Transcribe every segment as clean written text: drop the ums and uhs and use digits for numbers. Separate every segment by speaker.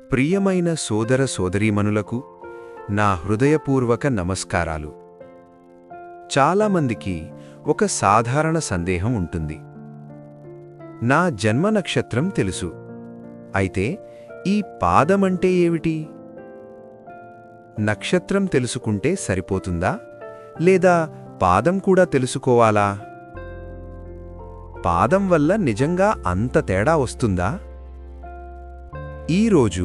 Speaker 1: ప్రియమైన సోదర సోదరీమణులకు నా హృదయపూర్వక నమస్కారాలు. చాలామందికి ఒక సాధారణ సందేహం ఉంటుంది. నా జన్మ నక్షత్రం తెలుసు, అయితే ఈ పాదమంటే ఏమిటి? నక్షత్రం తెలుసుకుంటే సరిపోతుందా, లేదా పాదం కూడా తెలుసుకోవాలా? పాదం వల్ల నిజంగా అంత తేడా వస్తుందా? ఈరోజు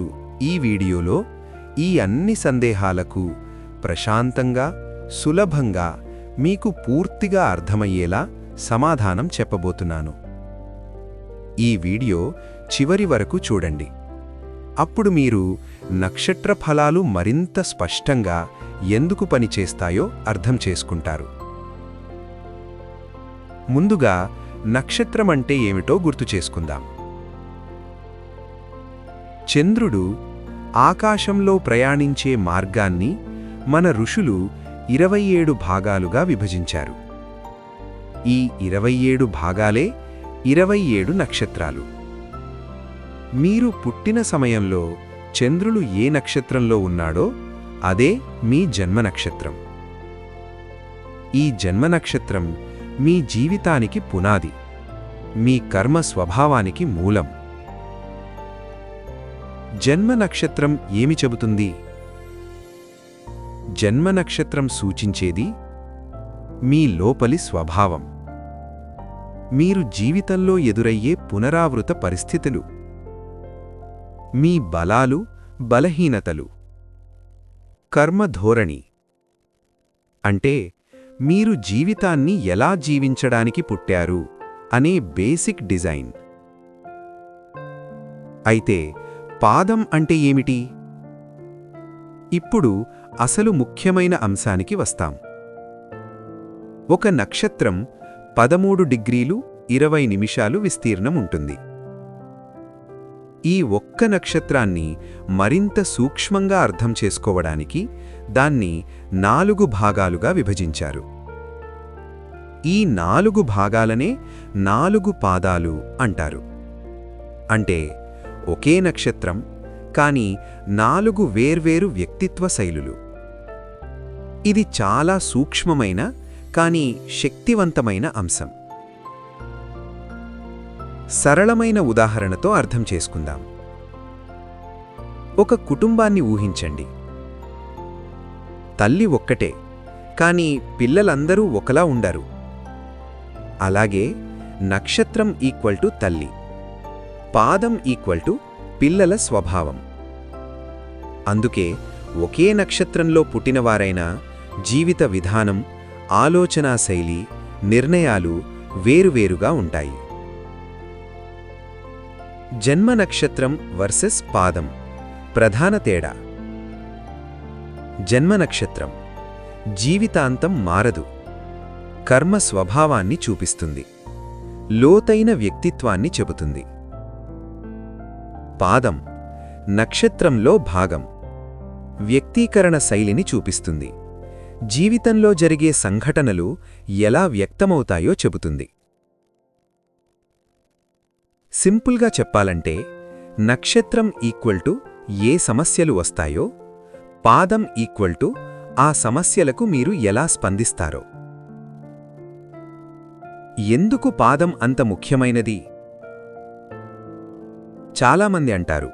Speaker 1: ఈ వీడియోలో ఈ అన్ని సందేహాలకు ప్రశాంతంగా, సులభంగా, మీకు పూర్తిగా అర్థమయ్యేలా సమాధానం చెప్పబోతున్నాను. ఈ వీడియో చివరి వరకు చూడండి. అప్పుడు మీరు నక్షత్ర ఫలాలు మరింత స్పష్టంగా ఎందుకు పనిచేస్తాయో అర్థం చేసుకుంటారు. ముందుగా నక్షత్రమంటే ఏమిటో గుర్తు చేసుకుందాం. చంద్రుడు ఆకాశంలో ప్రయాణించే మార్గాన్ని మన ఋషులు 27 భాగాలుగా విభజించారు. ఈ 27 భాగాలే 27 నక్షత్రాలు. మీరు పుట్టిన సమయంలో చంద్రుడు ఏ నక్షత్రంలో ఉన్నాడో అదే మీ జన్మ నక్షత్రం. ఈ జన్మ నక్షత్రం మీ జీవితానికి పునాది, మీ కర్మ స్వభావానికి మూలం. జన్మ నక్షత్రం ఏమి చెబుతుంది? జన్మ నక్షత్రం సూచించేది మీ లోపలి స్వభావం, మీరు జీవితంలో ఎదురయ్యే పునరావృత పరిస్థితులు, మీ బలాలు, బలహీనతలు, కర్మధోరణి. అంటే మీరు జీవితాన్ని ఎలా జీవించడానికి పుట్టారు అనే బేసిక్ డిజైన్. అయితే పాదం అంటే ఏమిటి? ఇప్పుడు అసలు ముఖ్యమైన అంశానికి వస్తాం. ఒక నక్షత్రం 13 డిగ్రీలు 20 నిమిషాలు విస్తీర్ణం ఉంటుంది. ఈ ఒక్క నక్షత్రాన్ని మరింత సూక్ష్మంగా అర్థం చేసుకోవడానికి దాన్ని 4 భాగాలుగా విభజించారు. ఈ 4 భాగాలనే 4 పాదాలు అంటారు. అంటే ఒకే నక్షత్రం, కానీ 4 వేర్వేరు వ్యక్తిత్వ శైలులు. ఇది చాలా సూక్ష్మమైన కానీ శక్తివంతమైన అంశం. సరళమైన ఉదాహరణతో అర్థం చేసుకుందాం. ఒక కుటుంబాన్ని ఊహించండి. తల్లి ఒక్కటే, కానీ పిల్లలందరూ ఒకలా ఉండరు. అలాగే నక్షత్రం ఈక్వల్ టు తల్లి, పాదం ఈక్వల్ టు పిల్లల స్వభావం. అందుకే ఒకే నక్షత్రంలో పుట్టినవారైనా జీవిత విధానం, ఆలోచనా శైలి, నిర్ణయాలు వేరువేరుగా ఉంటాయి. జన్మ నక్షత్రం వర్సెస్ పాదం ప్రధాన తేడా. జన్మ నక్షత్రం జీవితాంతం మారదు, కర్మ స్వభావాన్ని చూపిస్తుంది, లోతైన వ్యక్తిత్వాన్ని చెబుతుంది. పాదం నక్షత్రంలో భాగం, వ్యక్తీకరణ శైలిని చూపిస్తుంది, జీవితంలో జరిగే సంఘటనలు ఎలా వ్యక్తమవుతాయో చెబుతుంది. సింపుల్గా చెప్పాలంటే నక్షత్రం ఈక్వల్ టు ఏ సమస్యలు వస్తాయో, పాదం ఈక్వల్ టు ఆ సమస్యలకు మీరు ఎలా స్పందిస్తారో. ఎందుకు పాదం అంత ముఖ్యమైనది? చాలామంది అంటారు,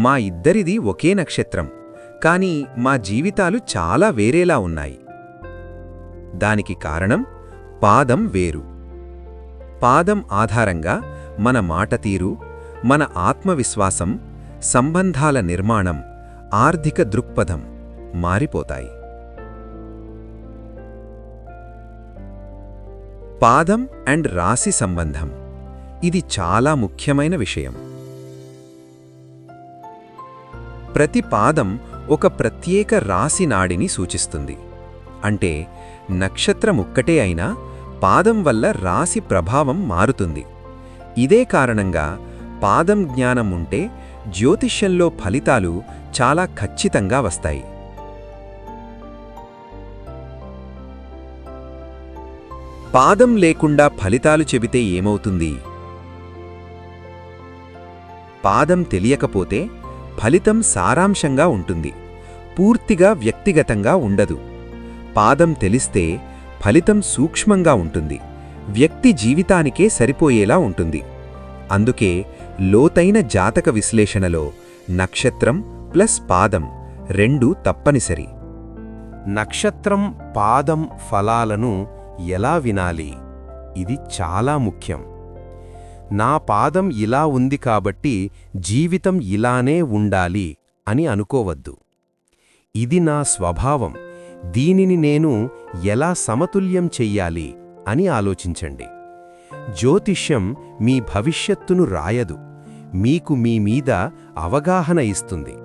Speaker 1: మా ఇద్దరిది ఒకే నక్షత్రం, కానీ మా జీవితాలు చాలా వేరేలా ఉన్నాయి. దానికి కారణం పాదం వేరు. పాదం ఆధారంగా మన మాట తీరు, మన ఆత్మవిశ్వాసం, సంబంధాల నిర్మాణం, ఆర్థిక దృక్పథం మారిపోతాయి. పాదం అండ్ రాశి సంబంధం, ఇది చాలా ముఖ్యమైన విషయం. ప్రతి పాదం ఒక ప్రత్యేక రాశి నాడిని సూచిస్తుంది. అంటే నక్షత్రముక్కటే అయినా పాదం వల్ల రాశి ప్రభావం మారుతుంది. ఇదే కారణంగా పాదం జ్ఞానం ఉంటే జ్యోతిష్యంలో ఫలితాలు చాలా ఖచ్చితంగా వస్తాయి. పాదం లేకుండా ఫలితాలు చెబితే ఏమవుతుంది? పాదం తెలియకపోతే ఫలితం సారాంశంగా ఉంటుంది, పూర్తిగా వ్యక్తిగతంగా ఉండదు. పాదం తెలిస్తే ఫలితం సూక్ష్మంగా ఉంటుంది, వ్యక్తి జీవితానికే సరిపోయేలా ఉంటుంది. అందుకే లోతైన జాతక విశ్లేషణలో నక్షత్రం ప్లస్ పాదం రెండూ తప్పనిసరి.
Speaker 2: నక్షత్రం, పాదం ఫలాలను ఎలా వినాలి? ఇది చాలా ముఖ్యం. నా పాదం ఇలా ఉంది కాబట్టి జీవితం ఇలానే ఉండాలి అని అనుకోవద్దు. ఇది నా స్వభావం, దీనిని నేను ఎలా సమతుల్యం చెయ్యాలి అని ఆలోచించండి. జ్యోతిష్యం మీ భవిష్యత్తును రాయదు, మీకు మీ మీద అవగాహన ఇస్తుంది.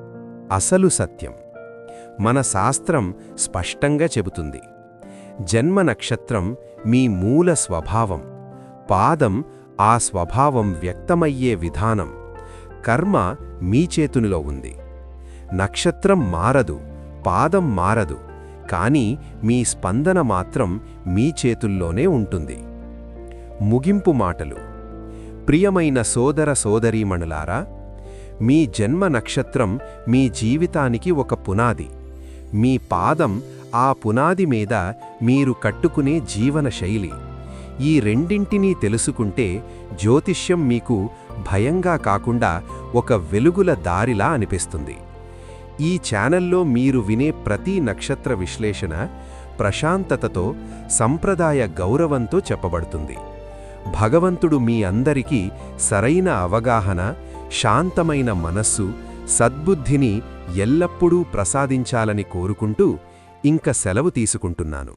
Speaker 2: అసలు సత్యం మన శాస్త్రం స్పష్టంగా చెబుతుంది. జన్మ నక్షత్రం మీ మూల స్వభావం, పాదం ఆ స్వభావం వ్యక్తమయ్యే విధానం, కర్మ మీ చేతునిలో ఉంది. నక్షత్రం మారదు, పాదం మారదు, కానీ మీ స్పందన మాత్రం మీ చేతుల్లోనే ఉంటుంది. ముగింపు మాటలు. ప్రియమైన సోదర సోదరీమణులారా, మీ జన్మ నక్షత్రం మీ జీవితానికి ఒక పునాది. మీ పాదం ఆ పునాది మీద మీరు కట్టుకునే జీవన శైలి. ఈ రెండింటినీ తెలుసుకుంటే జ్యోతిష్యం మీకు భయంగా కాకుండా ఒక వెలుగుల దారిలా అనిపిస్తుంది. ఈ ఛానల్లో మీరు వినే ప్రతి నక్షత్ర విశ్లేషణ ప్రశాంతతతో, సంప్రదాయ గౌరవంతో చెప్పబడుతుంది. భగవంతుడు మీ అందరికీ సరైన అవగాహన, శాంతమైన మనస్సు, సద్బుద్ధిని ఎల్లప్పుడూ ప్రసాదించాలని కోరుకుంటూ ఇంక సెలవు తీసుకుంటున్నాను.